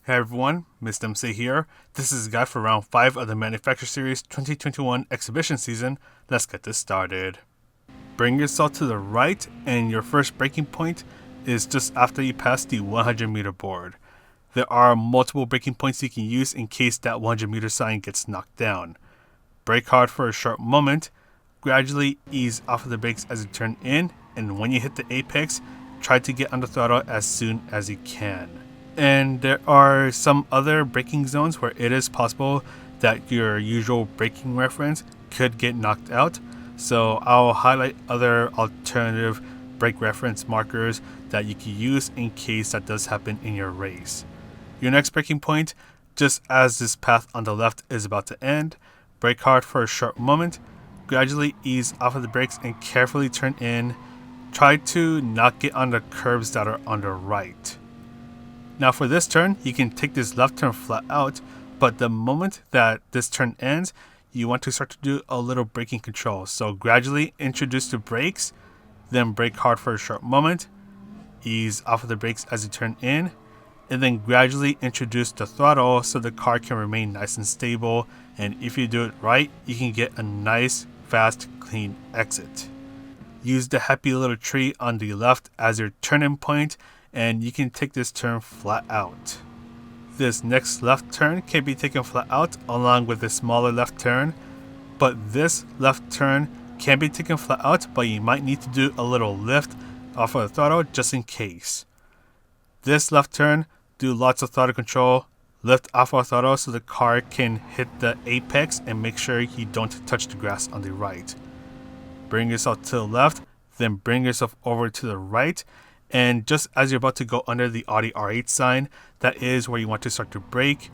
Hey everyone, Miss Dempsey here. This is a guide for round 5 of the Manufacturer Series 2021 exhibition season. Let's get this started. Bring yourself to the right, and your first braking point is just after you pass the 100 meter board. There are multiple braking points you can use in case that 100 meter sign gets knocked down. Brake hard for a short moment, gradually ease off of the brakes as you turn in, and when you hit the apex, try to get on the throttle as soon as you can. And there are some other braking zones where it is possible that your usual braking reference could get knocked out. So I'll highlight other alternative brake reference markers that you can use in case that does happen in your race. Your next braking point, just as this path on the left is about to end, brake hard for a short moment, gradually ease off of the brakes and carefully turn in. Try to not get on the curbs that are on the right. Now for this turn, you can take this left turn flat out, but the moment that this turn ends, you want to start to do a little braking control. So gradually introduce the brakes, then brake hard for a short moment, ease off of the brakes as you turn in, and then gradually introduce the throttle so the car can remain nice and stable. And if you do it right, you can get a nice, fast, clean exit. Use the happy little tree on the left as your turn-in point, and you can take this turn flat out. This next left turn can be taken flat out along with a smaller left turn, but this left turn can be taken flat out, but you might need to do a little lift off of the throttle just in case. This left turn, do lots of throttle control, lift off of throttle so the car can hit the apex and make sure you don't touch the grass on the right. Bring yourself to the left, then bring yourself over to the right, and just as you're about to go under the Audi R8 sign, that is where you want to start to brake.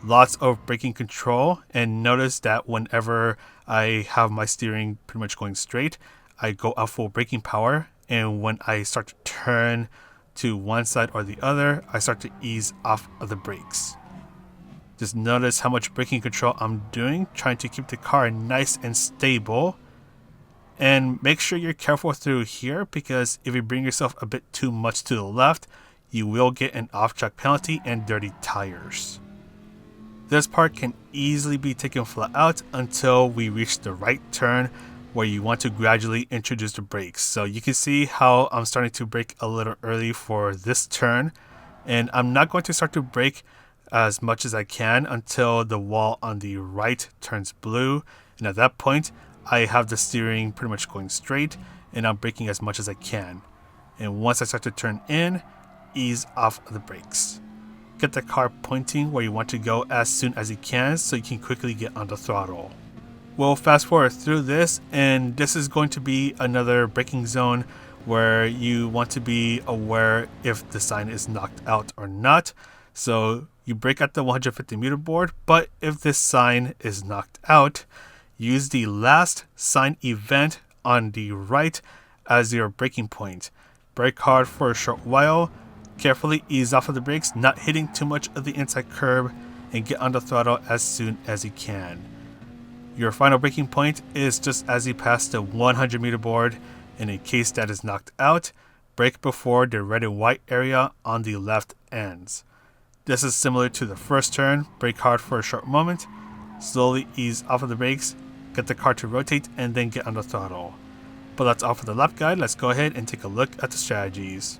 Lots of braking control, and notice that whenever I have my steering pretty much going straight, I go out full braking power, and when I start to turn to one side or the other, I start to ease off of the brakes. Just notice how much braking control I'm doing, trying to keep the car nice and stable. And make sure you're careful through here, because if you bring yourself a bit too much to the left, you will get an off-track penalty and dirty tires. This part can easily be taken flat out until we reach the right turn where you want to gradually introduce the brakes. So you can see how I'm starting to brake a little early for this turn, and I'm not going to start to brake as much as I can until the wall on the right turns blue, and at that point I have the steering pretty much going straight, and I'm braking as much as I can. And once I start to turn in, ease off of the brakes. Get the car pointing where you want to go as soon as you can so you can quickly get on the throttle. We'll fast forward through this, and this is going to be another braking zone where you want to be aware if the sign is knocked out or not. So you brake at the 150 meter board, but if this sign is knocked out, use the last sign event on the right as your braking point. Brake hard for a short while, carefully ease off of the brakes, not hitting too much of the inside curb, and get on the throttle as soon as you can. Your final braking point is just as you pass the 100 meter board, and in case that is knocked out, brake before the red and white area on the left ends. This is similar to the first turn. Brake hard for a short moment, slowly ease off of the brakes, get the car to rotate, and then get on the throttle. But that's all for the lap guide. Let's go ahead and take a look at the strategies.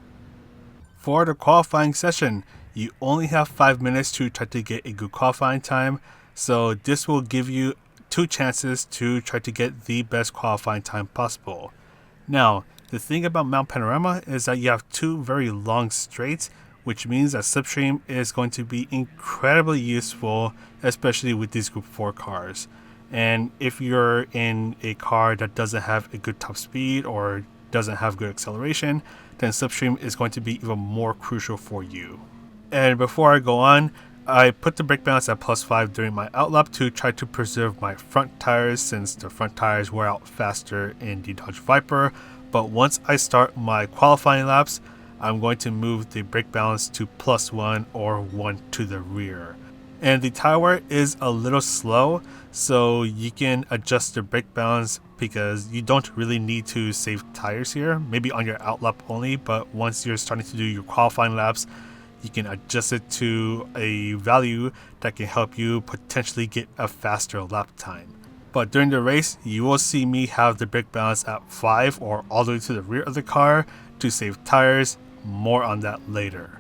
For the qualifying session, you only have 5 minutes to try to get a good qualifying time, so this will give you 2 chances to try to get the best qualifying time possible. Now, the thing about Mount Panorama is that you have 2 very long straights, which means that slipstream is going to be incredibly useful, especially with these Group 4 cars. And if you're in a car that doesn't have a good top speed or doesn't have good acceleration, then slipstream is going to be even more crucial for you. And before I go on, I put the brake balance at +5 during my outlap to try to preserve my front tires, since the front tires wear out faster in the Dodge Viper. But once I start my qualifying laps, I'm going to move the brake balance to +1 or 1 to the rear. And the tire wear is a little slow, so you can adjust the brake balance because you don't really need to save tires here, maybe on your outlap only, but once you're starting to do your qualifying laps, you can adjust it to a value that can help you potentially get a faster lap time. But during the race, you will see me have the brake balance at 5 or all the way to the rear of the car to save tires. More on that later.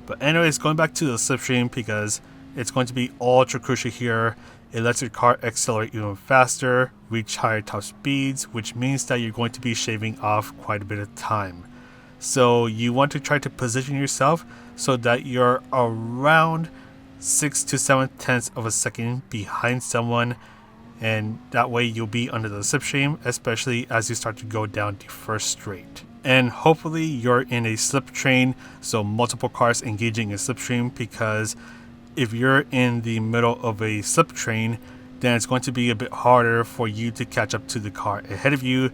But anyways, going back to the slipstream, because it's going to be ultra crucial here. It lets your car accelerate even faster, reach higher top speeds, which means that you're going to be shaving off quite a bit of time. So you want to try to position yourself so that you're around 6 to 7 tenths of a second behind someone, and that way you'll be under the slipstream, especially as you start to go down the first straight. And hopefully you're in a slip train, so multiple cars engaging in slipstream, because if you're in the middle of a slip train, then it's going to be a bit harder for you to catch up to the car ahead of you,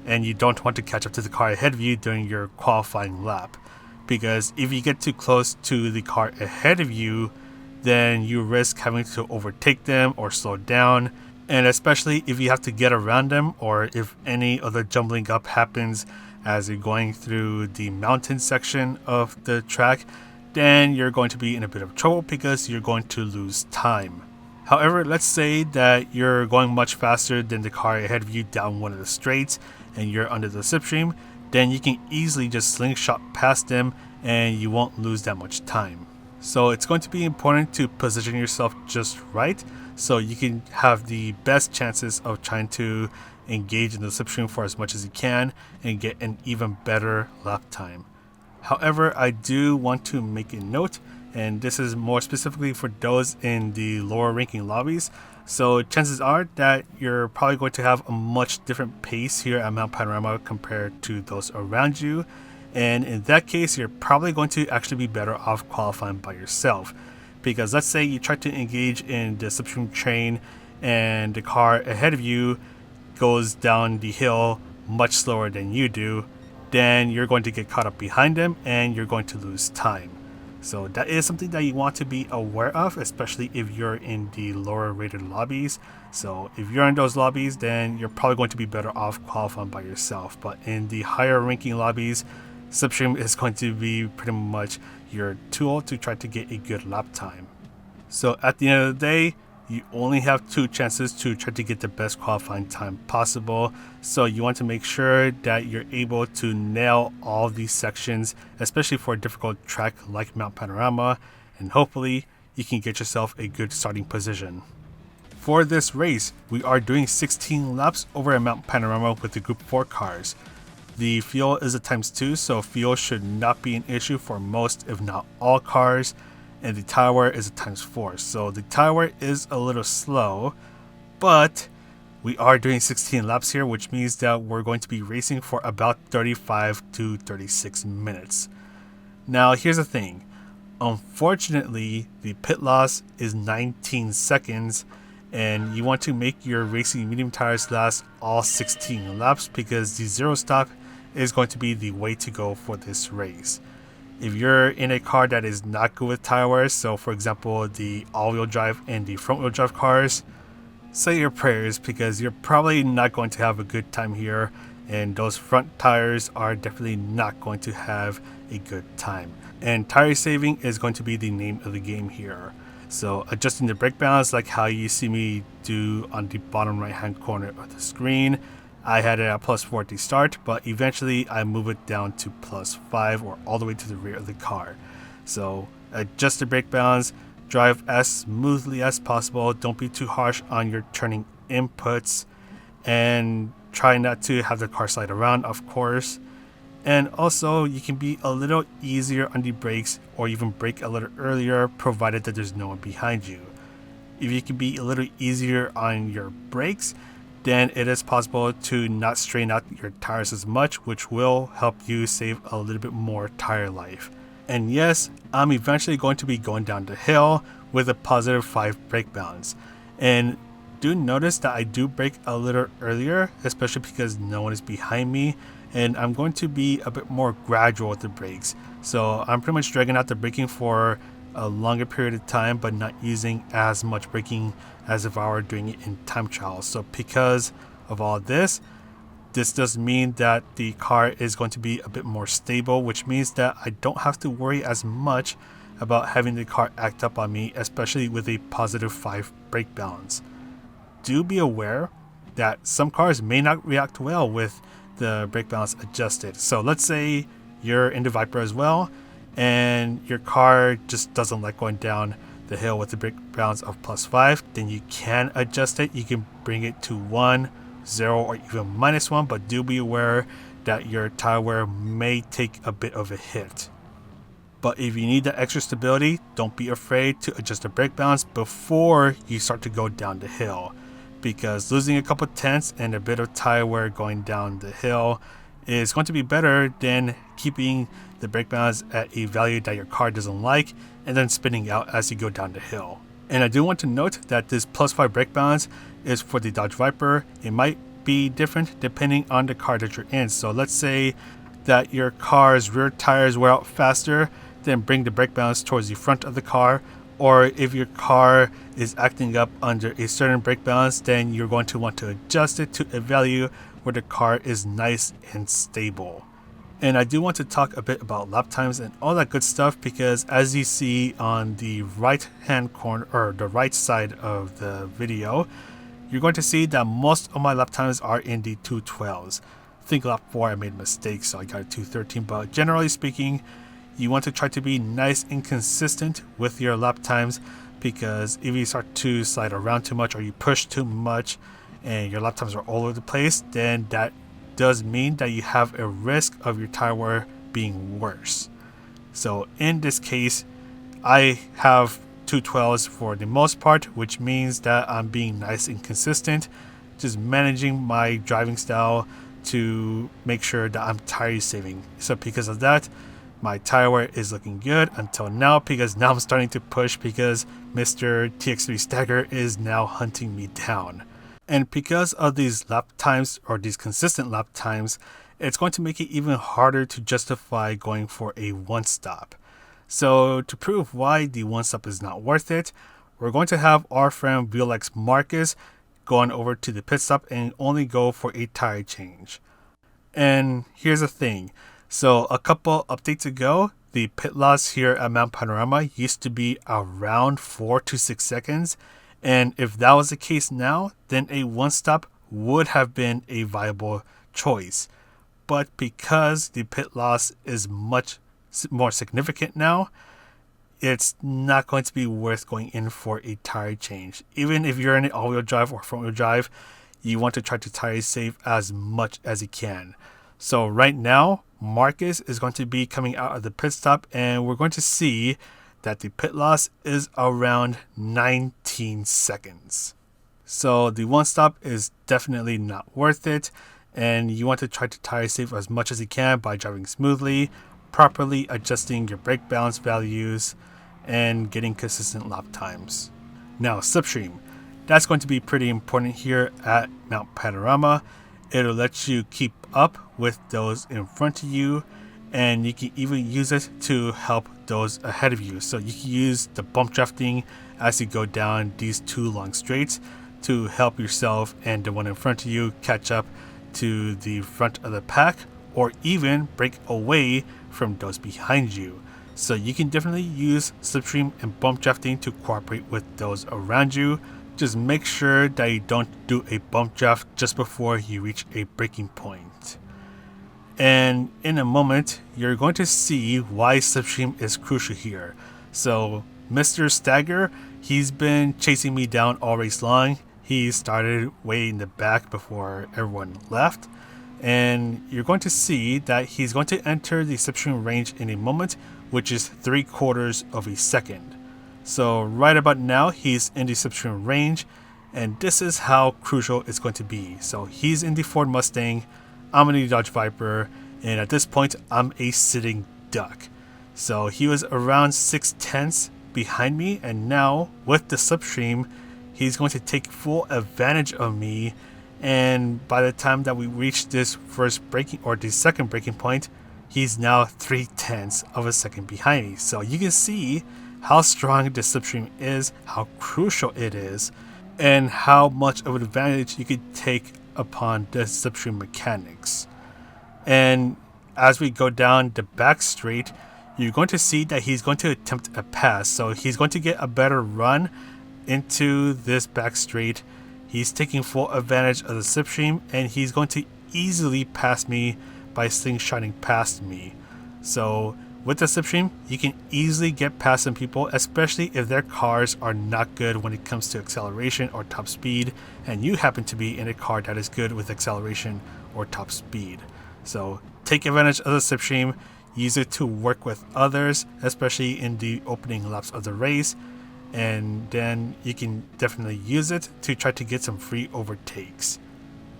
and you don't want to catch up to the car ahead of you during your qualifying lap, because if you get too close to the car ahead of you, then you risk having to overtake them or slow down. And especially if you have to get around them, or if any other jumbling up happens as you're going through the mountain section of the track, then you're going to be in a bit of trouble because you're going to lose time. However, let's say that you're going much faster than the car ahead of you down one of the straights and you're under the slipstream, then you can easily just slingshot past them and you won't lose that much time. So it's going to be important to position yourself just right so you can have the best chances of trying to engage in the slipstream for as much as you can and get an even better lap time. However, I do want to make a note, and this is more specifically for those in the lower ranking lobbies. So chances are that you're probably going to have a much different pace here at Mount Panorama compared to those around you. And in that case, you're probably going to actually be better off qualifying by yourself. Because let's say you try to engage in the slipstream train and the car ahead of you goes down the hill much slower than you do, then you're going to get caught up behind them and you're going to lose time. So that is something that you want to be aware of, especially if you're in the lower rated lobbies. So if you're in those lobbies, then you're probably going to be better off qualifying by yourself. But in the higher ranking lobbies, slipstream is going to be pretty much your tool to try to get a good lap time. So at the end of the day, you only have 2 chances to try to get the best qualifying time possible. So you want to make sure that you're able to nail all these sections, especially for a difficult track like Mount Panorama, and hopefully you can get yourself a good starting position. For this race, we are doing 16 laps over at Mount Panorama with the Group 4 cars. The fuel is a ×2, so fuel should not be an issue for most, if not all cars. And the tire wear is a ×4, so the tire wear is a little slow, but we are doing 16 laps here, which means that we're going to be racing for about 35 to 36 minutes. Now here's the thing, unfortunately the pit loss is 19 seconds, and you want to make your racing medium tires last all 16 laps because the zero stop is going to be the way to go for this race. If you're in a car that is not good with tire wear, so for example the all-wheel drive and the front-wheel drive cars, say your prayers because you're probably not going to have a good time here, and those front tires are definitely not going to have a good time. And tire saving is going to be the name of the game here. So adjusting the brake balance like how you see me do on the bottom right hand corner of the screen, I had it at +4 at the start, but eventually I move it down to +5 or all the way to the rear of the car. So adjust the brake balance, drive as smoothly as possible, don't be too harsh on your turning inputs, and try not to have the car slide around, of course. And also you can be a little easier on the brakes or even brake a little earlier, provided that there's no one behind you. If you can be a little easier on your brakes, then it is possible to not strain out your tires as much, which will help you save a little bit more tire life. And yes, I'm eventually going to be going down the hill with a +5 brake balance. And do notice that I do brake a little earlier, especially because no one is behind me, and I'm going to be a bit more gradual with the brakes. So I'm pretty much dragging out the braking for a longer period of time, but not using as much braking as if I were doing it in time trials. So because of all this, This does mean that the car is going to be a bit more stable, which means that I don't have to worry as much about having the car act up on me, especially with a +5 brake balance. Do be aware that some cars may not react well with the brake balance adjusted. So let's say you're into Viper as well, and your car just doesn't like going down the hill with the brake balance of +5, then you can adjust it. You can bring it to 1, 0, or even -1, but do be aware that your tire wear may take a bit of a hit. But if you need that extra stability, don't be afraid to adjust the brake balance before you start to go down the hill, because losing a couple tenths and a bit of tire wear going down the hill is going to be better than keeping the brake balance at a value that your car doesn't like and then spinning out as you go down the hill. And I do want to note that this +5 brake balance is for the Dodge Viper. It might be different depending on the car that you're in. So let's say that your car's rear tires wear out faster, then bring the brake balance towards the front of the car. Or if your car is acting up under a certain brake balance, then you're going to want to adjust it to a value where the car is nice and stable. And I do want to talk a bit about lap times and all that good stuff, because as you see on the right hand corner or the right side of the video, you're going to see that most of my lap times are in the 212s. I think lap 4 I made a mistake, so I got a 213, but generally speaking, you want to try to be nice and consistent with your lap times, because if you start to slide around too much or you push too much and your lap times are all over the place, then that does mean that you have a risk of your tire wear being worse. So in this case, I have 212s for the most part, which means that I'm being nice and consistent, just managing my driving style to make sure that I'm tire saving. So because of that, my tire wear is looking good until now, because now I'm starting to push because Mr. TX3 Stagger is now hunting me down. And because of these lap times, or these consistent lap times, it's going to make it even harder to justify going for a one stop. So to prove why the one stop is not worth it, we're going to have our friend VLX Marcus going over to the pit stop and only go for a tire change. And here's the thing. So a couple updates ago, the pit loss here at Mount Panorama used to be around 4 to 6 seconds. And if that was the case now, then a one stop would have been a viable choice. But because the pit loss is much more significant now, it's not going to be worth going in for a tire change. Even if you're in an all-wheel drive or front-wheel drive, you want to try to tire save as much as you can. So right now, Marcus is going to be coming out of the pit stop, and we're going to see that the pit loss is around 19 seconds. So the one stop is definitely not worth it, and you want to try to tire save as much as you can by driving smoothly, properly adjusting your brake balance values, and getting consistent lap times. Now, slipstream. That's going to be pretty important here at Mount Panorama. It'll let you keep up with those in front of you, and you can even use it to help those ahead of you. So you can use the bump drafting as you go down these two long straights to help yourself and the one in front of you catch up to the front of the pack, or even break away from those behind you. So you can definitely use slipstream and bump drafting to cooperate with those around you. Just make sure that you don't do a bump draft just before you reach a breaking point. And in a moment, you're going to see why slipstream is crucial here. So Mr. Stagger, he's been chasing me down all race long. He started way in the back before everyone left. And you're going to see that he's going to enter the slipstream range in a moment, which is 3/4 of a second. So right about now, he's in the slipstream range, and this is how crucial it's going to be. So he's in the Ford Mustang, I'm in the Dodge Viper, and at this point, I'm a sitting duck. So he was around 6/10 behind me, and now with the slipstream, he's going to take full advantage of me. And by the time that we reach this first breaking or the second breaking point, he's now 3/10 of a second behind me. So you can see how strong the slipstream is, how crucial it is, and how much of an advantage you could take upon the slipstream mechanics. And as we go down the back straight, you're going to see that he's going to attempt a pass. So he's going to get a better run into this back straight. He's taking full advantage of the slipstream, and he's going to easily pass me by slingshotting past me. So with the slipstream, you can easily get past some people, especially if their cars are not good when it comes to acceleration or top speed, and you happen to be in a car that is good with acceleration or top speed. So take advantage of the slipstream, use it to work with others, especially in the opening laps of the race, and then you can definitely use it to try to get some free overtakes.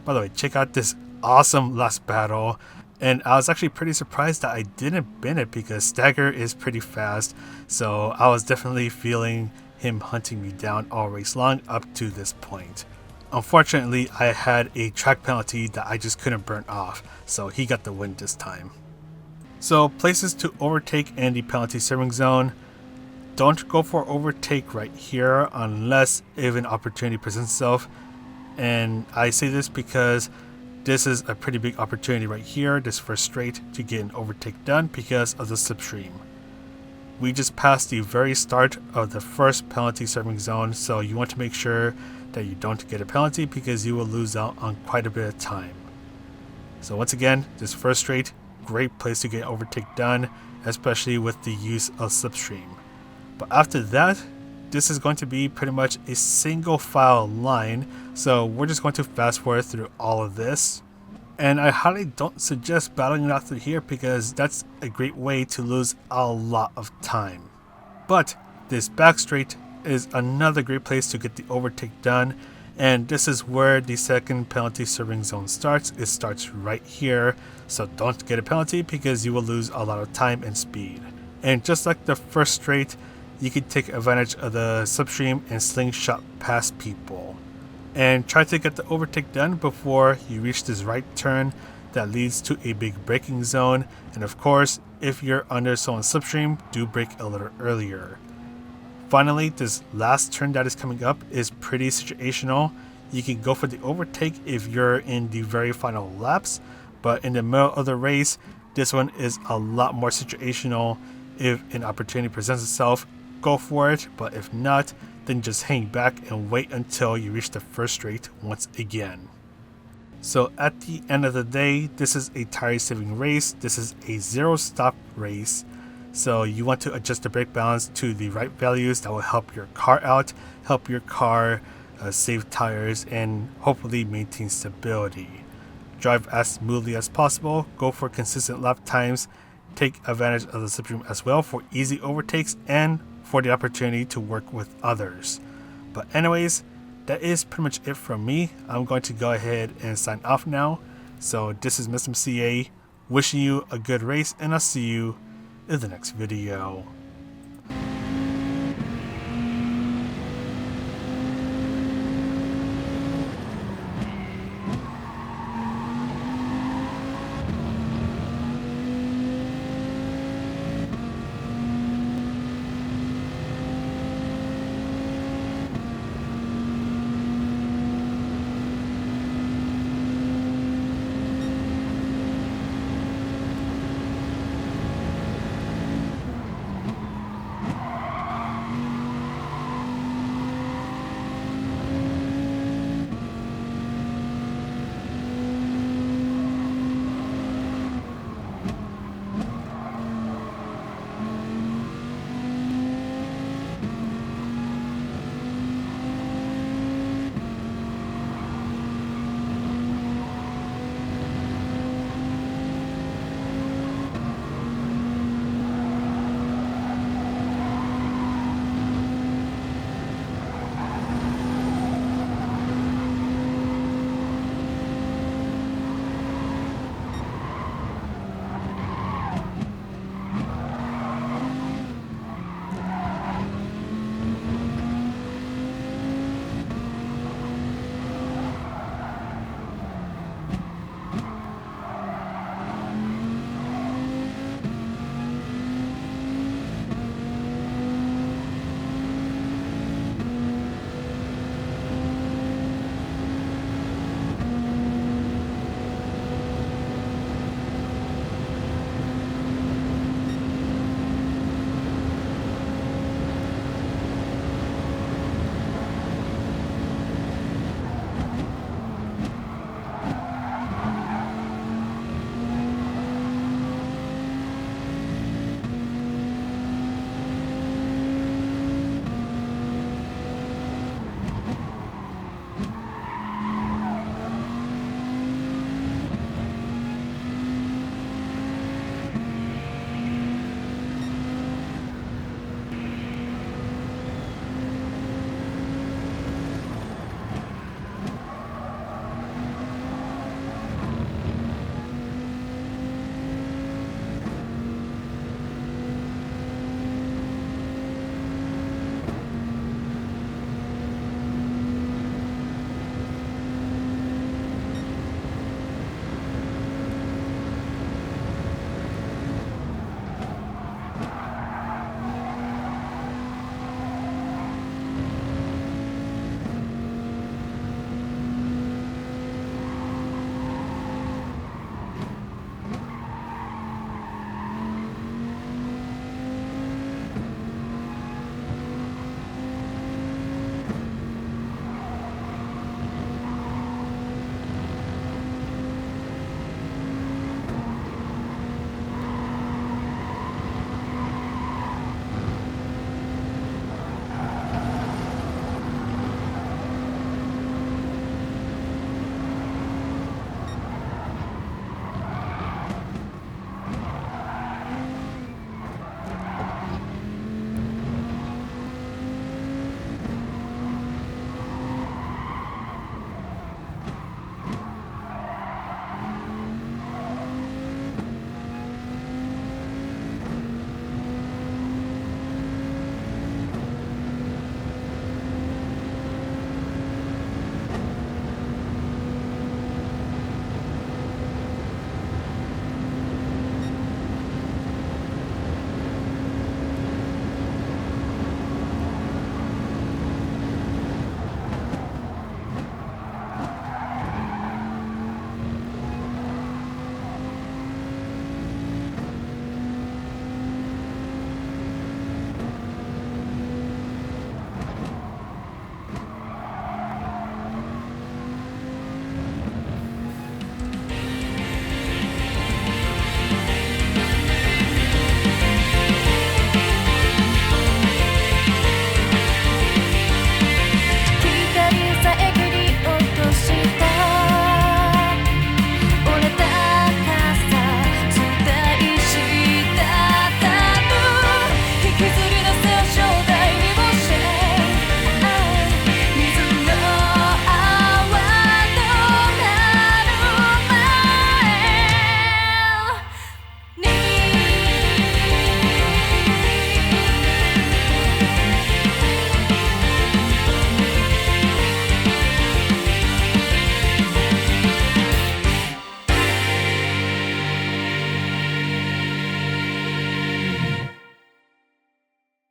By the way, check out this awesome last battle. And I was actually pretty surprised that I didn't bin it because Stagger is pretty fast. So I was definitely feeling him hunting me down all race long up to this point. Unfortunately, I had a track penalty that I just couldn't burn off. So he got the win this time. So places to overtake in the penalty serving zone. Don't go for overtake right here unless if an opportunity presents itself. And I say this because this is a pretty big opportunity right here, this first straight, to get an overtake done because of the slipstream. We just passed the very start of the first penalty serving zone, so you want to make sure that you don't get a penalty because you will lose out on quite a bit of time. So once again, this first straight, great place to get overtake done, especially with the use of slipstream. But after that, this is going to be pretty much a single file line, so we're just going to fast forward through all of this. And I highly don't suggest battling it out through here because that's a great way to lose a lot of time. But this back straight is another great place to get the overtake done, and this is where the second penalty serving zone starts. It starts right here, so don't get a penalty because you will lose a lot of time and speed. And just like the first straight, you can take advantage of the slipstream and slingshot past people. And try to get the overtake done before you reach this right turn that leads to a big braking zone. And of course, if you're under someone's slipstream, do brake a little earlier. Finally, this last turn that is coming up is pretty situational. You can go for the overtake if you're in the very final laps, but in the middle of the race, this one is a lot more situational. If an opportunity presents itself, go for it, but if not, then just hang back and wait until you reach the first straight once again. So at the end of the day, this is a tire saving race. This is a zero stop race. So you want to adjust the brake balance to the right values that will help your car out, help your car save tires, and hopefully maintain stability. Drive as smoothly as possible, go for consistent lap times, take advantage of the slipstream as well for easy overtakes and for the opportunity to work with others. But anyways, that is pretty much it from me. I'm going to go ahead and sign off now. So this is Mr. CA wishing you a good race, and I'll see you in the next video.